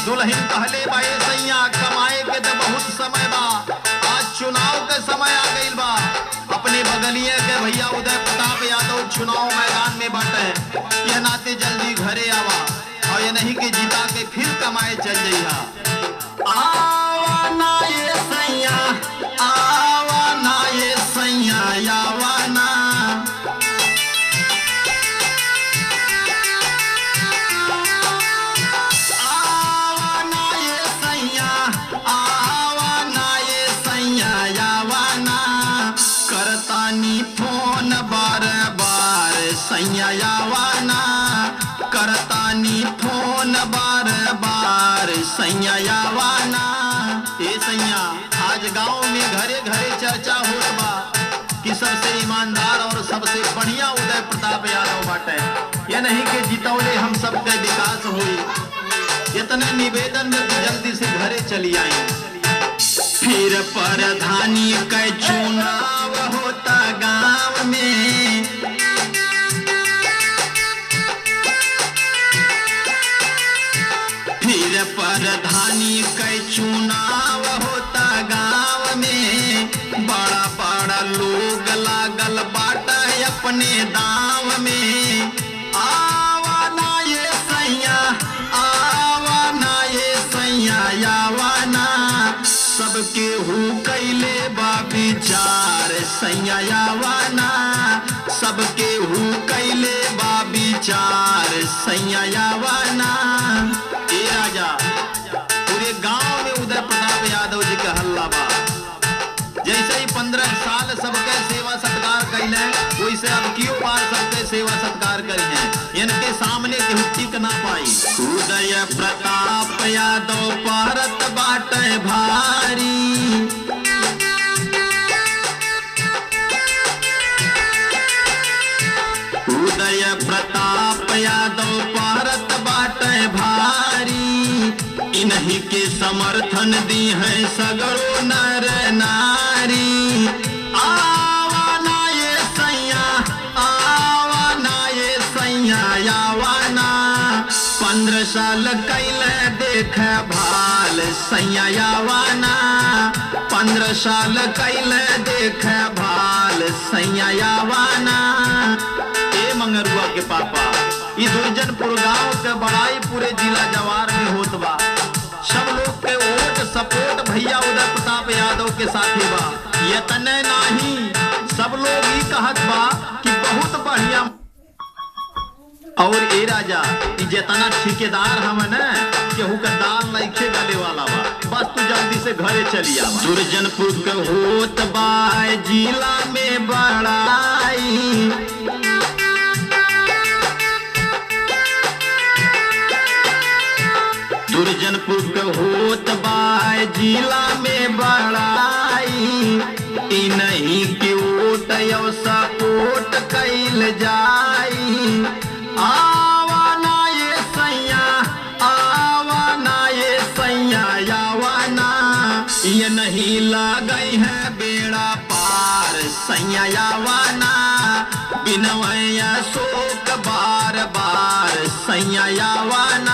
दुल्हन कहले बा ए सैया कमाए के तो बहुत समय बा, आज चुनाव के समय आ गइल बा। अपने बगलिए के भैया उदय प्रताप यादव चुनाव मैदान में बाटे, ये नाते जल्दी घरे आवा और ये नहीं कि जीता के फिर कमाए चल जइहा। आवा ना ये सैया, आवा ना ये सैया, आवा ना। फोन बार बार सैया यावाना, करतानी फोन बार बार सैया यावाना। ए सैया आज गांव में घरे घरे चर्चा होत बा कि सबसे ईमानदार और सबसे बढ़िया उदय प्रताप यादव बाटे, ये नहीं कि जितौले हम सबके विकास हुई। इतने निवेदन में जल्दी से घरे चली आई। फिर प्रधानी के चुनाव होता गांव में, फिर प्रधानी के चुनाव होता गांव में। बड़ा बड़ा लोग लागल बाटा अपने दाव में। आवा ना ये सैया, आवा ना ये सैया, आवा ना। सबके हु कैले बा विचार सैया यावाना, सबके हु कैले बा विचार सैया यावाना। ए राजा पूरे गांव में उदय प्रताप यादव जी का हल्ला बा। जैसे ही 15 साल सबके सेवा सत्कार कैले, वैसे अब क्यों बार सबके सेवा सत्कार करें, इनके सामने केहू टिक ना पाई। उदय प्रताप यादव परत बाटे भारी, उदय प्रताप यादव परत बाटे भारी। इन्हीं के समर्थन दी है सगरो नर नारी। आवा ना ये सैया, आवा ना ये सैया, आवा ना। 15 साल कैले देख भाल सैया यावाना, 15 साल कैले देख भाल सैया यावाना। ए मंगरुआ के पापा, ई दुर्जनपुर गांव के बड़ाई पूरे जिला जवार में होत बा। सब लोग के वोट सपोर्ट भैया उदय प्रताप यादव के साथी बा। ये तने नहीं, सब लोग ही कहत बा कि बहुत बढ़िया। और ए राजा जितना ठेकेदार हम न केहू का दाल नइखे गले वाला बा, बस तू जल्दी से घरे चली आवा। दुर्जनपुर के होत बा जिला में बड़ाई, दुर्जनपुर के होत बा जिला में बड़ाई। इन्हीं के वोट यो सपोर्ट कैल जाई। आवा ना ये सैया, आवा ना ये सैया, आवा ना। ये नहीं लगई है बेड़ा पार सैया आवा ना। बिनवैया शोक बार बार सैया आवा ना।